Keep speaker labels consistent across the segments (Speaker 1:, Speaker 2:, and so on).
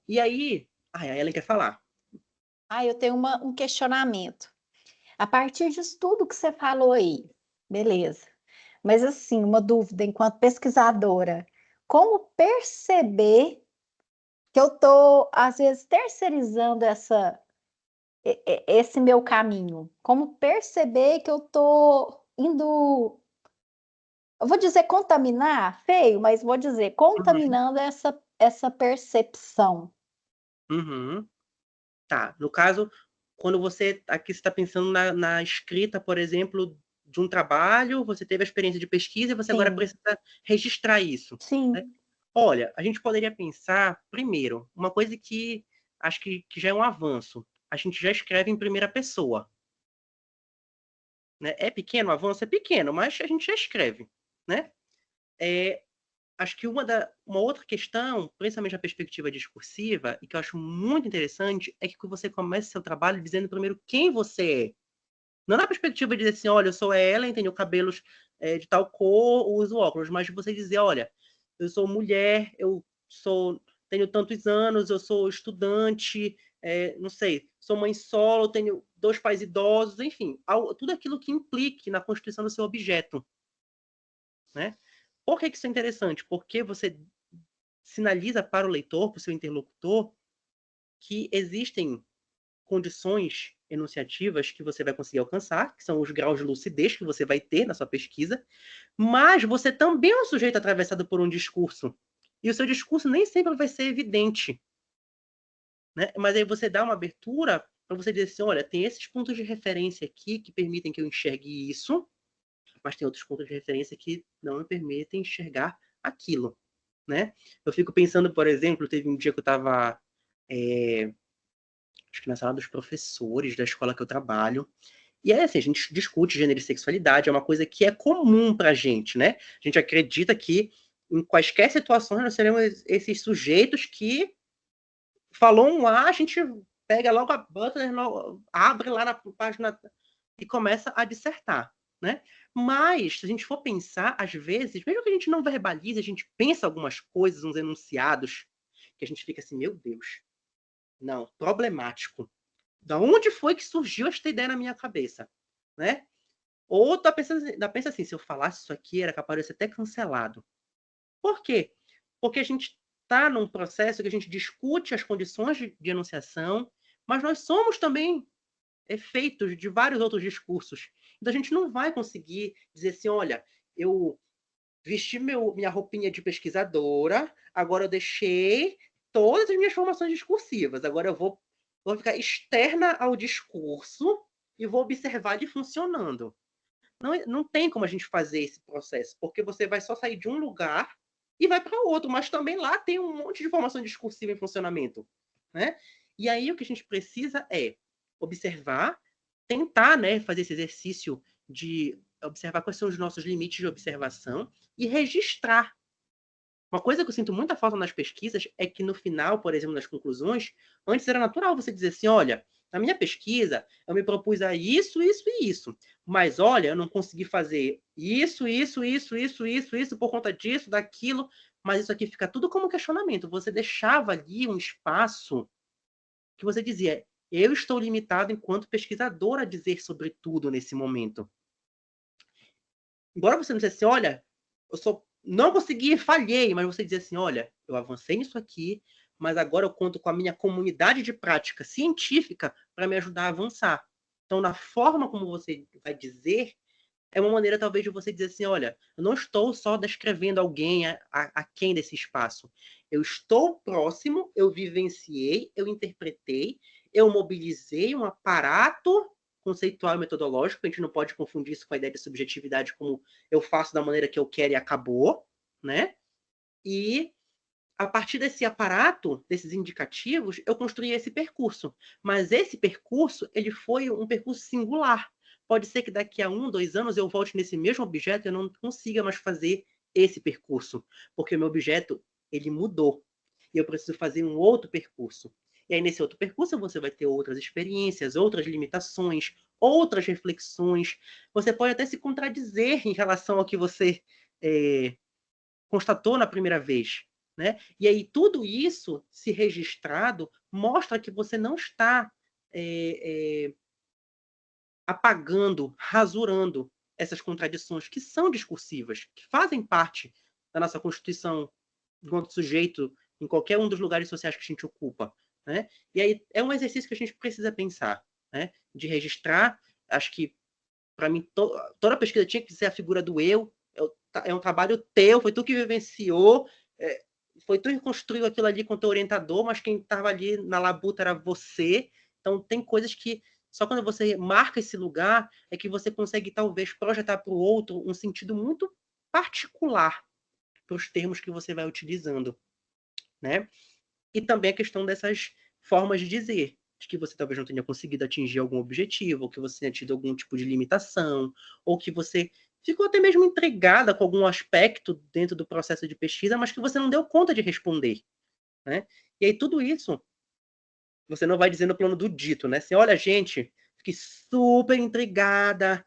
Speaker 1: E aí, a Ellen quer falar.
Speaker 2: Ah, eu tenho um questionamento. A partir disso tudo que você falou aí, beleza. Mas assim, uma dúvida enquanto pesquisadora, como perceber que eu estou, às vezes, terceirizando esse meu caminho? Como perceber que eu estou indo, eu vou dizer contaminar, feio, mas vou dizer
Speaker 1: Uhum,
Speaker 2: contaminando essa percepção.
Speaker 1: uhum. Tá, no caso, quando você aqui está pensando na escrita, por exemplo, de um trabalho, você teve a experiência de pesquisa e você agora
Speaker 2: Sim,
Speaker 1: precisa registrar isso, né?
Speaker 2: sim,
Speaker 1: Olha, a gente poderia pensar, primeiro, uma coisa que acho que já é um avanço. A gente já escreve em primeira pessoa, né? É pequeno o avanço? É pequeno, mas a gente já escreve, né? É, acho que uma outra questão, principalmente a perspectiva discursiva, e que eu acho muito interessante, é que você comece seu trabalho dizendo primeiro quem você é. Não na perspectiva de dizer assim, olha, eu sou ela, tenho cabelos de tal cor, uso óculos, mas de você dizer, olha, eu sou mulher, tenho tantos anos, eu sou estudante, não sei, sou mãe solo, tenho 2 pais idosos, enfim, tudo aquilo que implique na constituição do seu objeto, né? Por que isso é interessante? Porque você sinaliza para o leitor, para o seu interlocutor, que existem condições enunciativas que você vai conseguir alcançar, que são os graus de lucidez que você vai ter na sua pesquisa, mas você também é um sujeito atravessado por um discurso. E o seu discurso nem sempre vai ser evidente, né? Mas aí você dá uma abertura para você dizer assim, olha, tem esses pontos de referência aqui que permitem que eu enxergue isso, mas tem outros pontos de referência que não me permitem enxergar aquilo, né? Eu fico pensando, por exemplo, teve um dia que eu estava acho que na sala dos professores da escola que eu trabalho. E aí, assim, a gente discute gênero e sexualidade, é uma coisa que é comum pra gente, né? A gente acredita que em quaisquer situações nós seremos esses sujeitos que falou um A, a gente pega logo a Butler, abre lá na página e começa a dissertar, né? Mas, se a gente for pensar, às vezes, mesmo que a gente não verbalize, a gente pensa algumas coisas, uns enunciados, que a gente fica assim, meu Deus, não, problemático. Da onde foi que surgiu esta ideia na minha cabeça, né? Ou pensa assim, se eu falasse isso aqui, era capaz de ser até cancelado. Por quê? Porque a gente está num processo que a gente discute as condições de enunciação, mas nós somos também efeitos de vários outros discursos. Então a gente não vai conseguir dizer assim, olha, eu vesti minha roupinha de pesquisadora, agora eu deixei todas as minhas formações discursivas, agora vou ficar externa ao discurso e vou observar ele funcionando. Não tem como a gente fazer esse processo, porque você vai só sair de um lugar e vai para outro, mas também lá tem um monte de formação discursiva em funcionamento, né? E aí o que a gente precisa é observar, tentar, né, fazer esse exercício de observar quais são os nossos limites de observação e registrar. Uma coisa que eu sinto muita falta nas pesquisas é que no final, por exemplo, nas conclusões, antes era natural você dizer assim, olha, na minha pesquisa eu me propus a isso, isso e isso, mas olha, eu não consegui fazer isso por conta disso, daquilo, mas isso aqui fica tudo como questionamento. Você deixava ali um espaço que você dizia, eu estou limitado enquanto pesquisador a dizer sobre tudo nesse momento. Embora você não dissesse assim, olha, não consegui, falhei, mas você dizer assim, olha, eu avancei nisso aqui, mas agora eu conto com a minha comunidade de prática científica para me ajudar a avançar. Então, na forma como você vai dizer, é uma maneira talvez de você dizer assim, olha, eu não estou só descrevendo alguém a quem desse espaço. Eu estou próximo, eu vivenciei, eu interpretei, eu mobilizei um aparato conceitual e metodológico, a gente não pode confundir isso com a ideia de subjetividade como eu faço da maneira que eu quero e acabou, né? E a partir desse aparato, desses indicativos, eu construí esse percurso. Mas esse percurso, ele foi um percurso singular. Pode ser que daqui a 1, 2 anos eu volte nesse mesmo objeto e eu não consiga mais fazer esse percurso, porque o meu objeto, ele mudou. E eu preciso fazer um outro percurso. E aí, nesse outro percurso, você vai ter outras experiências, outras limitações, outras reflexões. Você pode até se contradizer em relação ao que você constatou na primeira vez. né? E aí tudo isso, se registrado, mostra que você não está apagando, rasurando essas contradições que são discursivas, que fazem parte da nossa Constituição enquanto sujeito em qualquer um dos lugares sociais que a gente ocupa, né? E aí é um exercício que a gente precisa pensar, né? De registrar. Acho que para mim toda pesquisa tinha que ser a figura do eu. É um trabalho teu, foi tu que vivenciou, foi tu que construiu aquilo ali com teu orientador, mas quem estava ali na labuta era você. Então tem coisas que só quando você marca esse lugar é que você consegue talvez projetar para o outro um sentido muito particular para os termos que você vai utilizando, né? E também a questão dessas formas de dizer, de que você talvez não tenha conseguido atingir algum objetivo, ou que você tenha tido algum tipo de limitação, ou que você ficou até mesmo intrigada com algum aspecto dentro do processo de pesquisa, mas que você não deu conta de responder, né? E aí tudo isso você não vai dizer no plano do dito, né? Assim, olha, gente, fiquei super intrigada,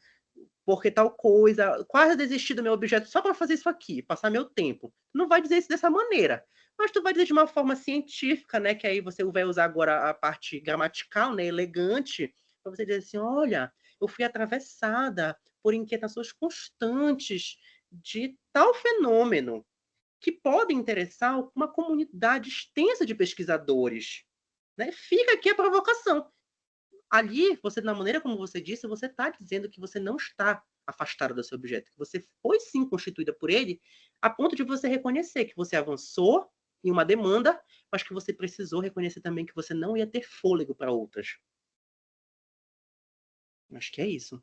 Speaker 1: porque tal coisa, quase desisti do meu objeto só para fazer isso aqui, passar meu tempo. Não vai dizer isso dessa maneira, mas tu vai dizer de uma forma científica, né? Que aí você vai usar agora a parte gramatical, né? Elegante, para você dizer assim, olha, eu fui atravessada por inquietações constantes de tal fenômeno que pode interessar uma comunidade extensa de pesquisadores, né? Fica aqui a provocação. Ali, você, na maneira como você disse, você está dizendo que você não está afastada do seu objeto, que você foi sim constituída por ele, a ponto de você reconhecer que você avançou em uma demanda, mas que você precisou reconhecer também que você não ia ter fôlego para outras. Acho que é isso.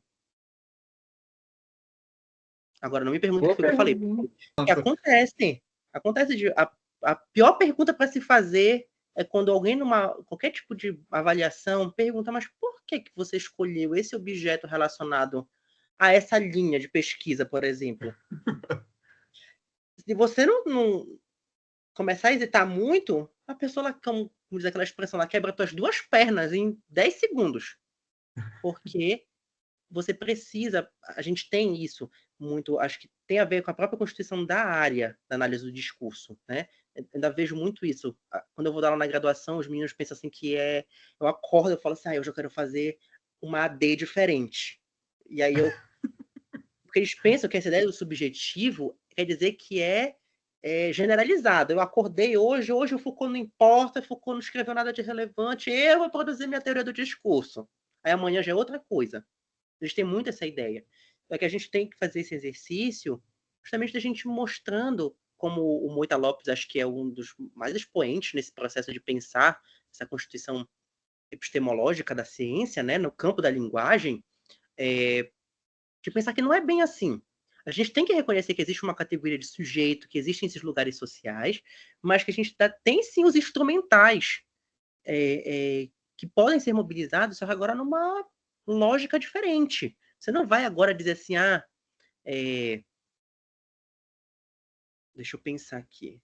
Speaker 1: Agora, não me pergunte o que
Speaker 3: Boa
Speaker 1: foi que eu falei.
Speaker 3: pergunta.
Speaker 1: Que acontece. Acontece a pior pergunta para se fazer é quando alguém, numa qualquer tipo de avaliação, pergunta, mas por que você escolheu esse objeto relacionado a essa linha de pesquisa, por exemplo? Se você não começar a hesitar muito, a pessoa, como diz aquela expressão, ela quebra tuas duas pernas em 10 segundos. Porque você precisa, a gente tem isso muito, acho que tem a ver com a própria constituição da área da análise do discurso, né? Eu ainda vejo muito isso. Quando eu vou dar aula na graduação, os meninos pensam assim que eu acordo, eu falo assim, eu já quero fazer uma AD diferente. E aí porque eles pensam que essa ideia do subjetivo quer dizer que é generalizado. Eu acordei hoje o Foucault não importa, Foucault não escreveu nada de relevante, eu vou produzir minha teoria do discurso. Aí amanhã já é outra coisa. Eles têm muito essa ideia. É que a gente tem que fazer esse exercício justamente da gente mostrando, como o Moita Lopes acho que é um dos mais expoentes nesse processo de pensar essa constituição epistemológica da ciência, né, no campo da linguagem, de pensar que não é bem assim. A gente tem que reconhecer que existe uma categoria de sujeito, que existem esses lugares sociais, mas que a gente tem sim os instrumentais que podem ser mobilizados, só que agora numa lógica diferente. Você não vai agora dizer assim, deixa eu pensar aqui.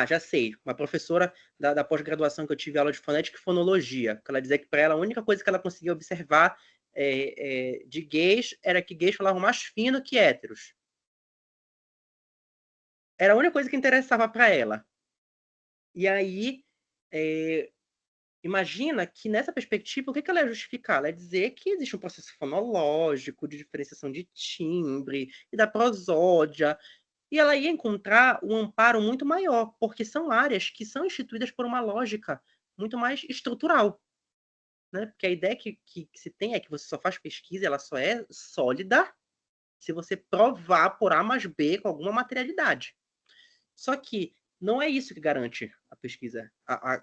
Speaker 1: Já sei. Uma professora da pós-graduação que eu tive aula de fonética e fonologia, que ela dizia que para ela a única coisa que ela conseguia observar de gays era que gays falavam mais fino que héteros. Era a única coisa que interessava para ela. E aí, imagina que nessa perspectiva, o que ela ia justificar? Ela ia dizer que existe um processo fonológico de diferenciação de timbre e da prosódia, e ela ia encontrar um amparo muito maior, porque são áreas que são instituídas por uma lógica muito mais estrutural. Né? Porque a ideia que se tem é que você só faz pesquisa, ela só é sólida se você provar por A mais B com alguma materialidade. Só que não é isso que garante a pesquisa,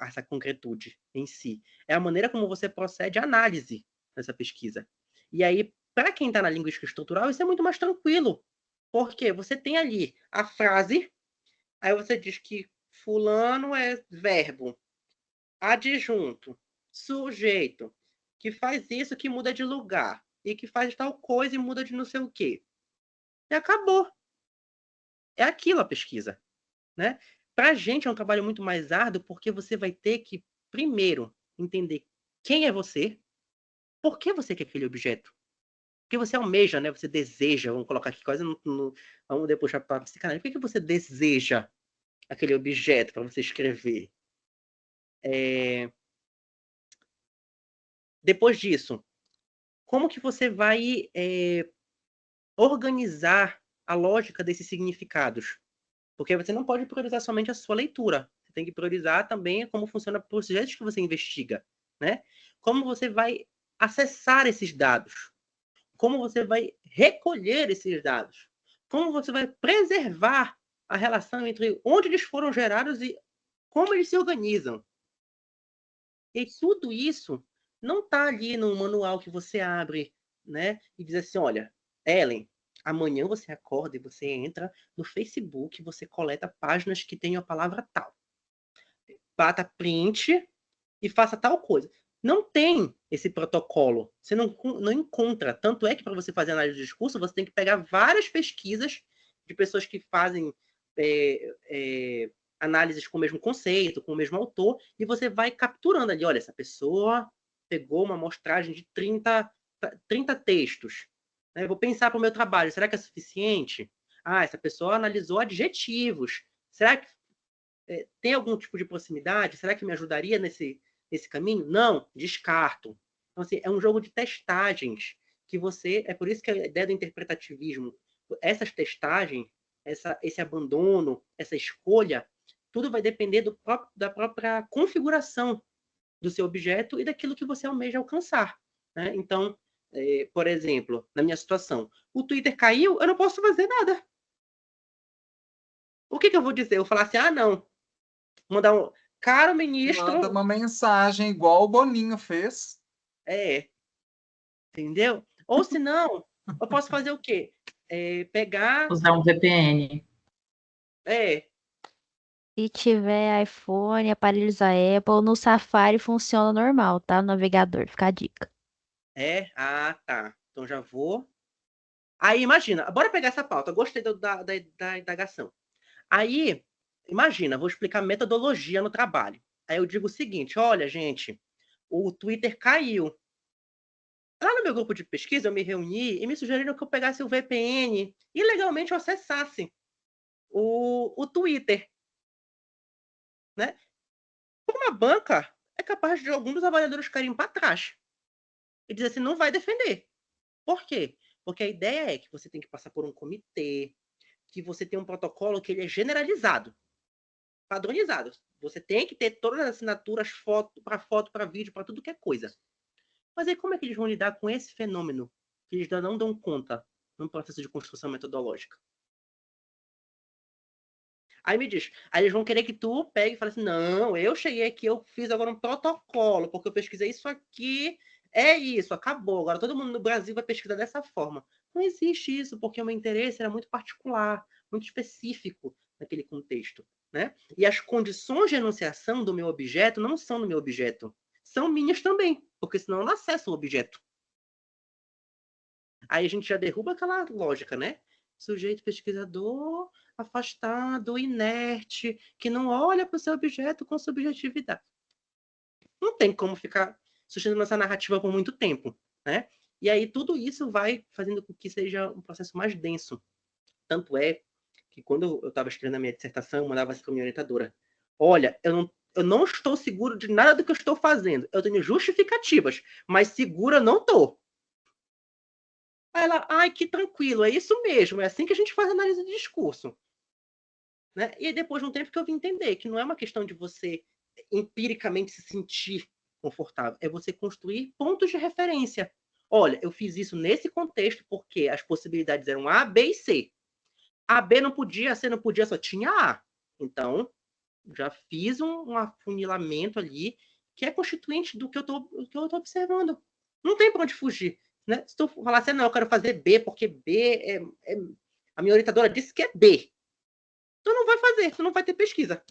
Speaker 1: essa concretude em si. É a maneira como você procede à análise dessa pesquisa. E aí, para quem está na linguística estrutural, isso é muito mais tranquilo. Porque você tem ali a frase, aí você diz que fulano é verbo, adjunto, sujeito, que faz isso, que muda de lugar, e que faz tal coisa e muda de não sei o quê. E acabou. É aquilo a pesquisa. Né? Para a gente é um trabalho muito mais árduo, porque você vai ter que, primeiro, entender quem é você, por que você quer aquele objeto. Porque você almeja, né? Você deseja, vamos colocar aqui quase vamos depois para a psicanálise. Por que você deseja aquele objeto para você escrever. Depois disso, como que você vai organizar a lógica desses significados? Porque você não pode priorizar somente a sua leitura. Você tem que priorizar também como funciona o projetos que você investiga, né? Como você vai acessar esses dados? Como você vai recolher esses dados? Como você vai preservar a relação entre onde eles foram gerados e como eles se organizam? E tudo isso não está ali no manual que você abre, né? E diz assim, olha, Ellen, amanhã você acorda e você entra no Facebook, você coleta páginas que tenham a palavra tal. Bata print e faça tal coisa. Não tem esse protocolo. Você não encontra. Tanto é que para você fazer análise de discurso, você tem que pegar várias pesquisas de pessoas que fazem análises com o mesmo conceito, com o mesmo autor, e você vai capturando ali, olha, essa pessoa pegou uma amostragem de 30 textos. Eu vou pensar para o meu trabalho, será que é suficiente? Ah, essa pessoa analisou adjetivos. Será que tem algum tipo de proximidade? Será que me ajudaria nesse caminho? Não, descarto. Então, assim, é um jogo de testagens que você... É por isso que a ideia do interpretativismo, essas testagens, esse abandono, essa escolha, tudo vai depender da própria configuração do seu objeto e daquilo que você almeja alcançar, né? Então, por exemplo, na minha situação, o Twitter caiu, eu não posso fazer nada. O que eu vou dizer? Eu vou falar assim, ah, não, mandar um... Caro
Speaker 3: Manda
Speaker 1: ministro...
Speaker 3: uma mensagem igual o Boninho fez.
Speaker 1: Entendeu? Ou se não, eu posso fazer o quê? Pegar...
Speaker 4: Usar um VPN.
Speaker 5: Se tiver iPhone, aparelhos da Apple, no Safari funciona normal, tá? No navegador, fica a dica.
Speaker 1: Ah, tá. Então já vou... Aí, imagina, bora pegar essa pauta. Gostei da indagação. Aí, imagina, vou explicar metodologia no trabalho. Aí eu digo o seguinte, olha, gente, o Twitter caiu. Lá no meu grupo de pesquisa, eu me reuni e me sugeriram que eu pegasse o VPN e legalmente eu acessasse o Twitter, né? Uma banca é capaz de alguns dos avaliadores caírem para trás e dizer assim, não vai defender. Por quê? Porque a ideia é que você tem que passar por um comitê, que você tem um protocolo que ele é generalizado, padronizado. Você tem que ter todas as assinaturas, foto, para vídeo, para tudo que é coisa. Mas aí como é que eles vão lidar com esse fenômeno que eles ainda não dão conta no processo de construção metodológica? Aí me diz, aí eles vão querer que tu pegue e fale assim, não, eu cheguei aqui, eu fiz agora um protocolo, porque eu pesquisei isso aqui, é isso, acabou. Agora todo mundo no Brasil vai pesquisar dessa forma. Não existe isso, porque o meu interesse era muito particular, muito específico naquele contexto, né? E as condições de enunciação do meu objeto não são do meu objeto, são minhas também, porque senão eu não acesso o objeto. Aí a gente já derruba aquela lógica, né? Sujeito pesquisador afastado, inerte, que não olha para o seu objeto com subjetividade. Não tem como ficar sustentando essa narrativa por muito tempo, né? E aí tudo isso vai fazendo com que seja um processo mais denso. Tanto é que quando eu estava escrevendo a minha dissertação, eu mandava assim para a minha orientadora, olha, eu não estou seguro de nada do que eu estou fazendo. Eu tenho justificativas, mas segura não estou. Aí ela, ai, que tranquilo, é isso mesmo, é assim que a gente faz análise de discurso. Né? E depois de um tempo que eu vim entender que não é uma questão de você empiricamente se sentir confortável, é você construir pontos de referência. Olha, eu fiz isso nesse contexto porque as possibilidades eram A, B e C. A, B não podia, C não podia, só tinha A. Então, já fiz um afunilamento ali que é constituinte do que eu estou observando. Não tem para onde fugir. Né? Se tu falar assim, não, eu quero fazer B, porque B a minha orientadora disse que é B. Tu não vai fazer, tu não vai ter pesquisa.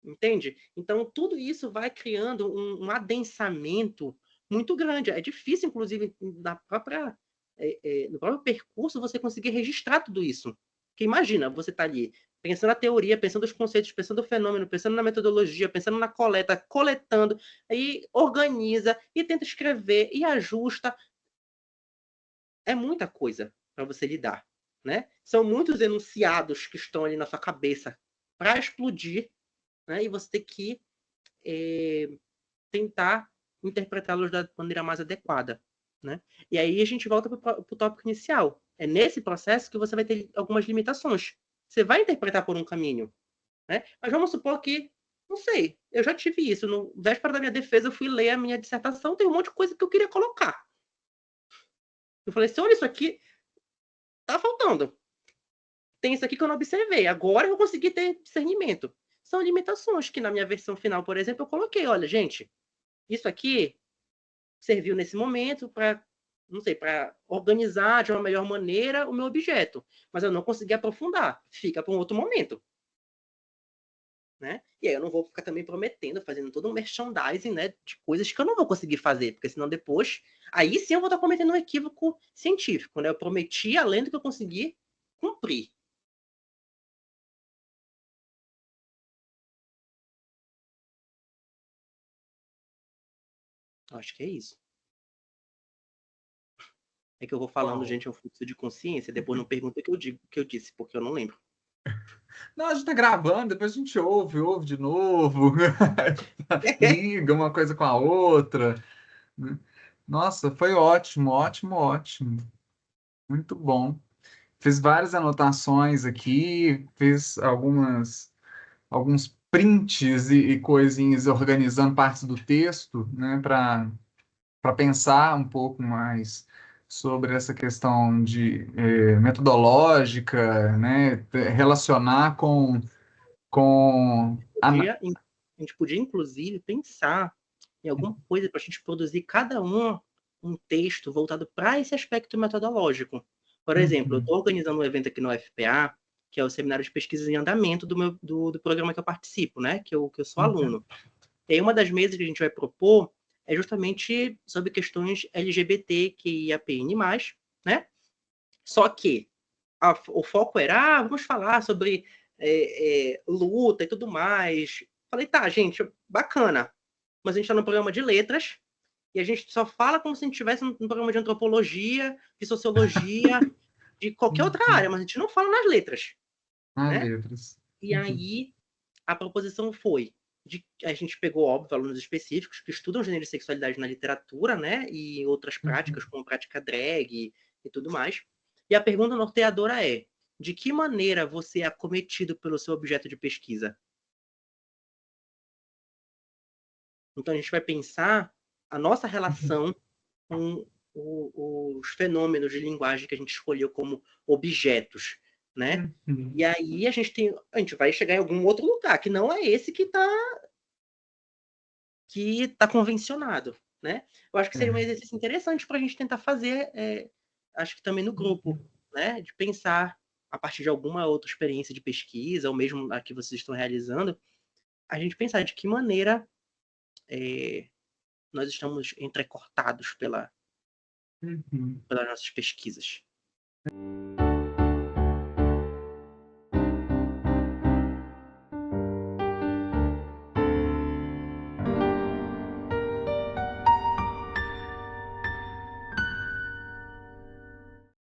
Speaker 1: Entende? Então, tudo isso vai criando um adensamento muito grande. É difícil, inclusive, no próprio percurso, você conseguir registrar tudo isso. Porque imagina, você está ali pensando a teoria, pensando os conceitos, pensando o fenômeno, pensando na metodologia, pensando na coleta, coletando, aí organiza e tenta escrever e ajusta. É muita coisa para você lidar. né? São muitos enunciados que estão ali na sua cabeça para explodir, né? E você tem que tentar interpretá-los da maneira mais adequada, né? E aí a gente volta para o tópico inicial. É nesse processo que você vai ter algumas limitações. Você vai interpretar por um caminho, né? Mas vamos supor que, não sei, eu já tive isso. No véspera da minha defesa, eu fui ler a minha dissertação, tem um monte de coisa que eu queria colocar. Eu falei assim, olha, isso aqui tá faltando. Tem isso aqui que eu não observei. Agora eu vou conseguir ter discernimento. São limitações que na minha versão final, por exemplo, eu coloquei. Olha, gente, isso aqui serviu nesse momento para, não sei, para organizar de uma melhor maneira o meu objeto. Mas eu não consegui aprofundar. Fica para um outro momento. Né? E aí eu não vou ficar também prometendo, fazendo todo um merchandising, né, de coisas que eu não vou conseguir fazer, porque senão depois, aí sim eu vou estar cometendo um equívoco científico, né? Eu prometi além do que eu consegui cumprir. Acho que é isso. É que eu vou falando, gente, é um fluxo de consciência, depois não pergunta o que eu digo, o que eu disse, porque eu não lembro.
Speaker 3: Não, a gente tá gravando, depois a gente ouve de novo. Liga uma coisa com a outra. Nossa, foi ótimo, ótimo, ótimo. Muito bom. Fiz várias anotações aqui, fiz alguns prints e coisinhas organizando partes do texto, né, para pensar um pouco mais sobre essa questão de metodológica, né, relacionar com
Speaker 1: A gente podia, inclusive, pensar em alguma coisa para a gente produzir cada um texto voltado para esse aspecto metodológico. Por exemplo, eu estou organizando um evento aqui no UFPA, que é o Seminário de Pesquisas em Andamento do programa que eu participo, né? Que eu sou aluno. E aí uma das mesas que a gente vai propor é justamente sobre questões LGBTQIAPN+, né? Só que o foco era, vamos falar sobre luta e tudo mais. Falei, tá, gente, bacana. Mas a gente está no programa de letras e a gente só fala como se a gente estivesse no programa de antropologia, de sociologia, de qualquer outra área, mas a gente não fala nas letras, né?
Speaker 3: letras.
Speaker 1: E aí a proposição foi a gente pegou, óbvio, alunos específicos que estudam gênero e sexualidade na literatura, né? E outras práticas, como prática drag e tudo mais. E a pergunta norteadora é: de que maneira você é acometido pelo seu objeto de pesquisa? Então a gente vai pensar a nossa relação com os fenômenos de linguagem que a gente escolheu como objetos, né? E aí a gente vai chegar em algum outro lugar que não é esse que está convencionado, né? Eu acho que seria um exercício interessante para a gente tentar fazer, acho que também no grupo, né? De pensar a partir de alguma outra experiência de pesquisa, ou mesmo a que vocês estão realizando, a gente pensar de que maneira nós estamos entrecortados pelas nossas pesquisas.